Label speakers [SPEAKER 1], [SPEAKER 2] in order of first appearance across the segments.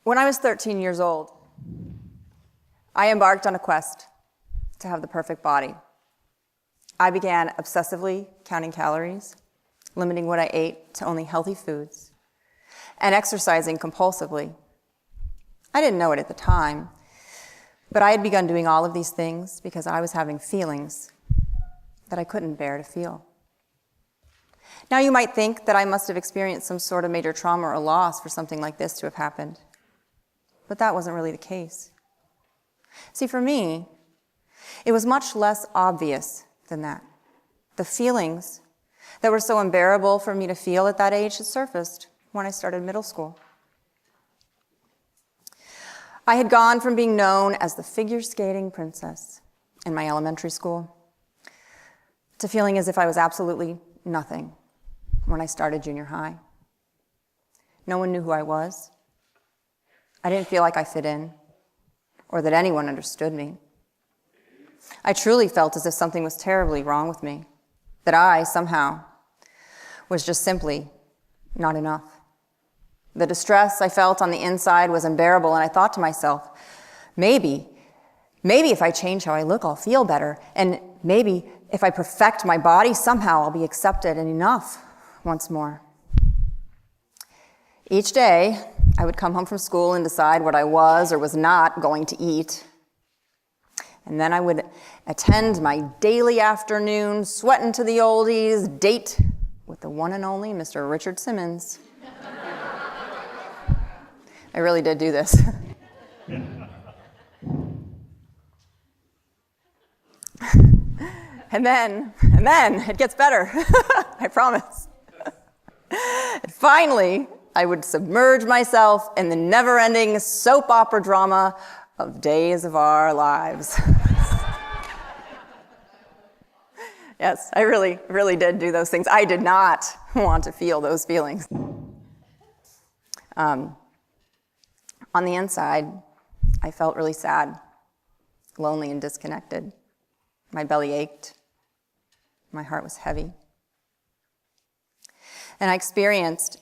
[SPEAKER 1] When I was 13 years old, I embarked on a quest to have the perfect body. I began obsessively counting calories, limiting what I ate to only healthy foods, and exercising compulsively. I didn't know it at the time, but I had begun doing all of these things because I was having feelings that I couldn't bear to feel. Now you might think that I must have experienced some sort of major trauma or loss for something like this to have happened, but that wasn't really the case. See, for me, it was much less obvious than that. The feelings that were so unbearable for me to feel at that age had surfaced when I started middle school. I had gone from being known as the figure skating princess in my elementary school to feeling as if I was absolutely nothing when I started junior high. No one knew who I was. I didn't feel like I fit in or that anyone understood me. I truly felt as if something was terribly wrong with me, that I, somehow, was just simply not enough. The distress I felt on the inside was unbearable, and I thought to myself, maybe if I change how I look, I'll feel better, and maybe if I perfect my body, somehow I'll be accepted and enough once more. Each day, I would come home from school and decide what I was or was not going to eat. And then I would attend my daily afternoon, sweating to the oldies, date with the one and only Mr. Richard Simmons. I really did do this. And then it gets better, I promise. And finally, I would submerge myself in the never-ending soap opera drama of Days of Our Lives. Yes, I really did do those things. I did not want to feel those feelings. On the inside, I felt really sad, lonely, and disconnected. My belly ached. My heart was heavy. And I experienced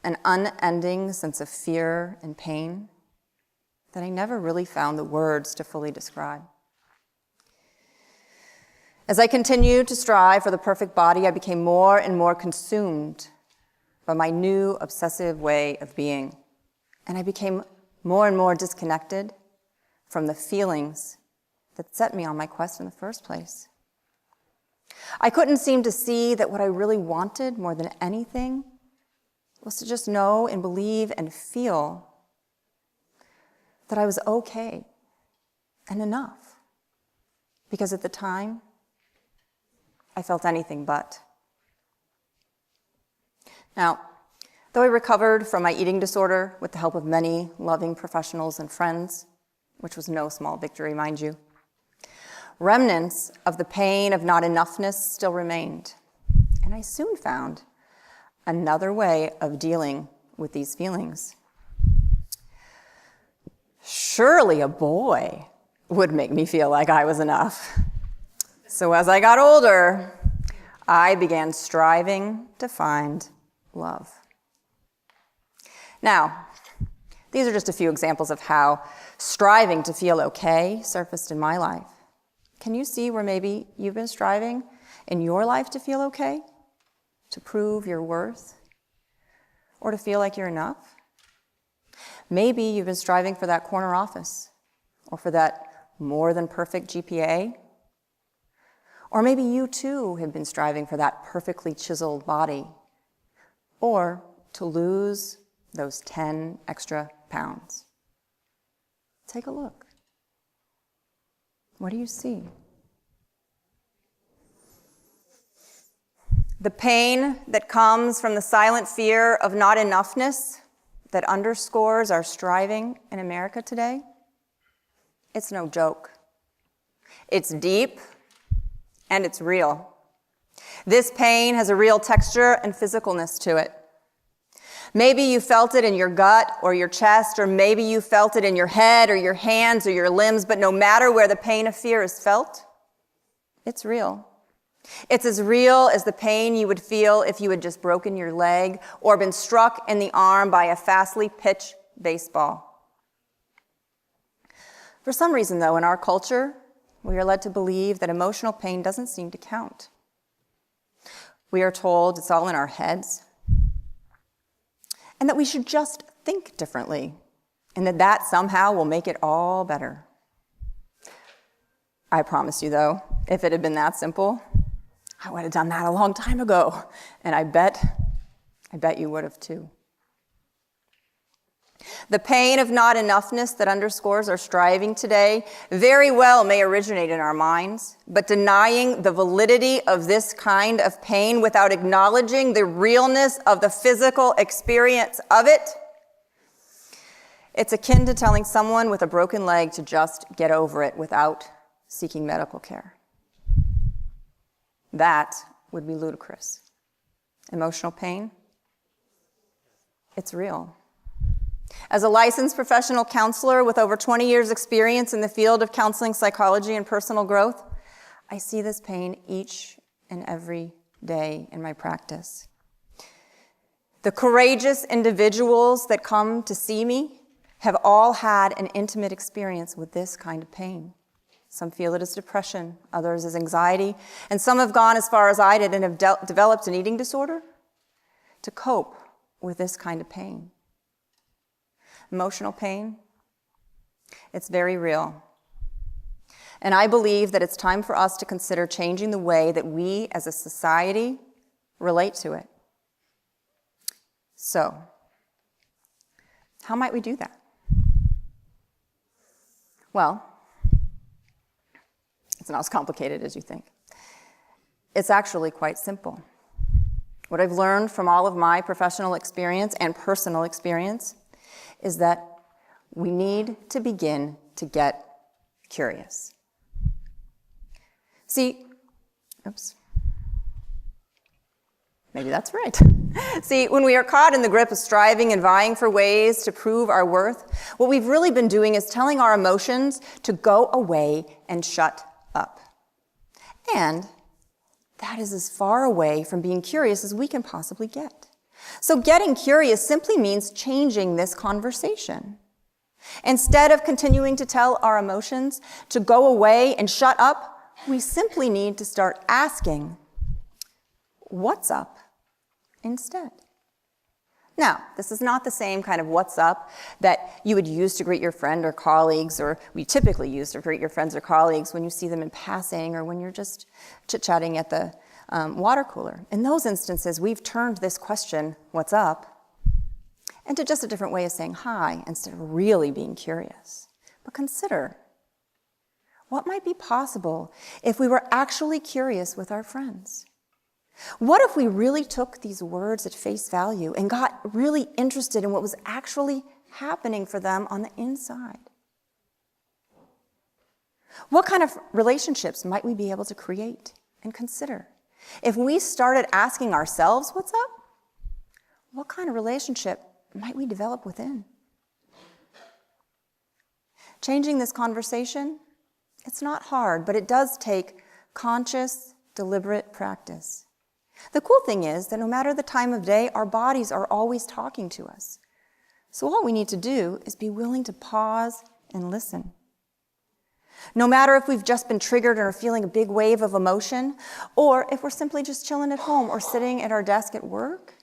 [SPEAKER 1] an unending sense of fear and pain that I never really found the words to fully describe. As I continued to strive for the perfect body, I became more and more consumed by my new obsessive way of being. And I became more and more disconnected from the feelings that set me on my quest in the first place. I couldn't seem to see that what I really wanted more than anything was to just know and believe and feel that I was okay and enough. Because at the time, I felt anything but. Now, though I recovered from my eating disorder with the help of many loving professionals and friends, which was no small victory, mind you, remnants of the pain of not enoughness still remained. And I soon found another way of dealing with these feelings. Surely a boy would make me feel like I was enough. So as I got older, I began striving to find love. Now, these are just a few examples of how striving to feel okay surfaced in my life. Can you see where maybe you've been striving in your life to feel okay, to prove your worth, or to feel like you're enough? Maybe you've been striving for that corner office, or for that more than perfect GPA. Or maybe you too have been striving for that perfectly chiseled body, or to lose those 10 extra pounds. Take a look. What do you see? The pain that comes from the silent fear of not enoughness that underscores our striving in America today, it's no joke. It's deep and it's real. This pain has a real texture and physicalness to it. Maybe you felt it in your gut or your chest, or maybe you felt it in your head or your hands or your limbs, but no matter where the pain of fear is felt, it's real. It's as real as the pain you would feel if you had just broken your leg or been struck in the arm by a fastly pitched baseball. For some reason, though, in our culture, we are led to believe that emotional pain doesn't seem to count. We are told it's all in our heads, and that we should just think differently, and that somehow will make it all better. I promise you, though, if it had been that simple, I would have done that a long time ago, and I bet you would have too. The pain of not enoughness that underscores our striving today very well may originate in our minds, but denying the validity of this kind of pain without acknowledging the realness of the physical experience of it, it's akin to telling someone with a broken leg to just get over it without seeking medical care. That would be ludicrous. Emotional pain, it's real. As a licensed professional counselor with over 20 years' experience in the field of counseling, psychology, and personal growth, I see this pain each and every day in my practice. The courageous individuals that come to see me have all had an intimate experience with this kind of pain. Some feel it as depression, others as anxiety, and some have gone as far as I did and have developed an eating disorder to cope with this kind of pain. Emotional pain, it's very real. And I believe that it's time for us to consider changing the way that we as a society relate to it. So, how might we do that? Well, it's not as complicated as you think. It's actually quite simple. What I've learned from all of my professional experience and personal experience is that we need to begin to get curious. Maybe that's right. See, when we are caught in the grip of striving and vying for ways to prove our worth, what we've really been doing is telling our emotions to go away and shut up. And that is as far away from being curious as we can possibly get. So getting curious simply means changing this conversation. Instead of continuing to tell our emotions to go away and shut up, we simply need to start asking, what's up instead? Now, this is not the same kind of what's up that you would use to greet your friend or colleagues, or we typically use to greet your friends or colleagues when you see them in passing or when you're just chit-chatting at the water cooler. In those instances, we've turned this question, what's up, into just a different way of saying hi instead of really being curious. But consider, what might be possible if we were actually curious with our friends? What if we really took these words at face value and got really interested in what was actually happening for them on the inside? What kind of relationships might we be able to create and consider? If we started asking ourselves, what's up? What kind of relationship might we develop within? Changing this conversation, it's not hard, but it does take conscious, deliberate practice. The cool thing is that no matter the time of day, our bodies are always talking to us. So all we need to do is be willing to pause and listen. No matter if we've just been triggered and are feeling a big wave of emotion, or if we're simply just chilling at home or sitting at our desk at work,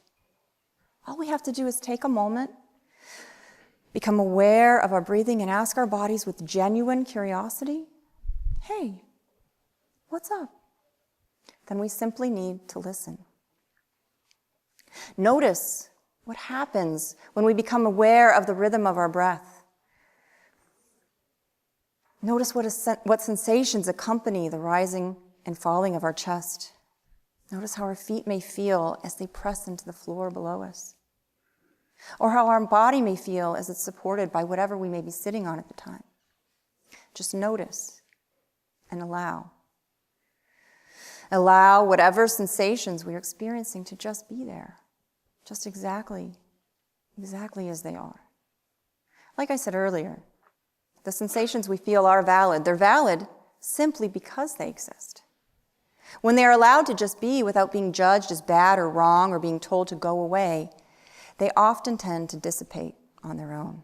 [SPEAKER 1] all we have to do is take a moment, become aware of our breathing, and ask our bodies with genuine curiosity, hey, what's up? Then we simply need to listen. Notice what happens when we become aware of the rhythm of our breath. Notice what sensations accompany the rising and falling of our chest. Notice how our feet may feel as they press into the floor below us, or how our body may feel as it's supported by whatever we may be sitting on at the time. Just notice and allow. Allow whatever sensations we're experiencing to just be there, just exactly as they are. Like I said earlier, the sensations we feel are valid. They're valid simply because they exist. When they are allowed to just be without being judged as bad or wrong or being told to go away, they often tend to dissipate on their own.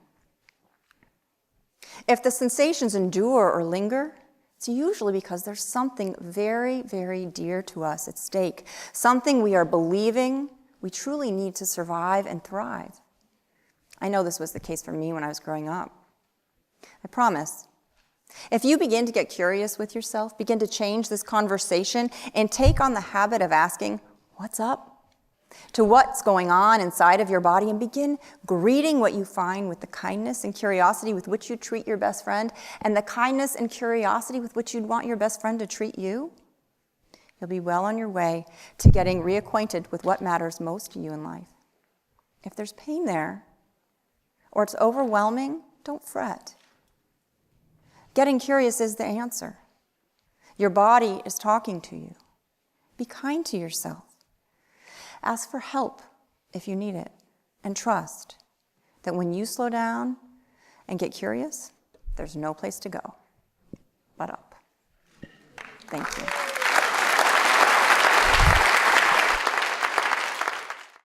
[SPEAKER 1] If the sensations endure or linger, it's usually because there's something very, very dear to us at stake, something we are believing we truly need to survive and thrive. I know this was the case for me when I was growing up. I promise, if you begin to get curious with yourself, begin to change this conversation, and take on the habit of asking, what's up? To what's going on inside of your body, and begin greeting what you find with the kindness and curiosity with which you treat your best friend, and the kindness and curiosity with which you'd want your best friend to treat you, you'll be well on your way to getting reacquainted with what matters most to you in life. If there's pain there, or it's overwhelming, don't fret. Getting curious is the answer. Your body is talking to you. Be kind to yourself. Ask for help if you need it, and trust that when you slow down and get curious, there's no place to go but up. Thank you.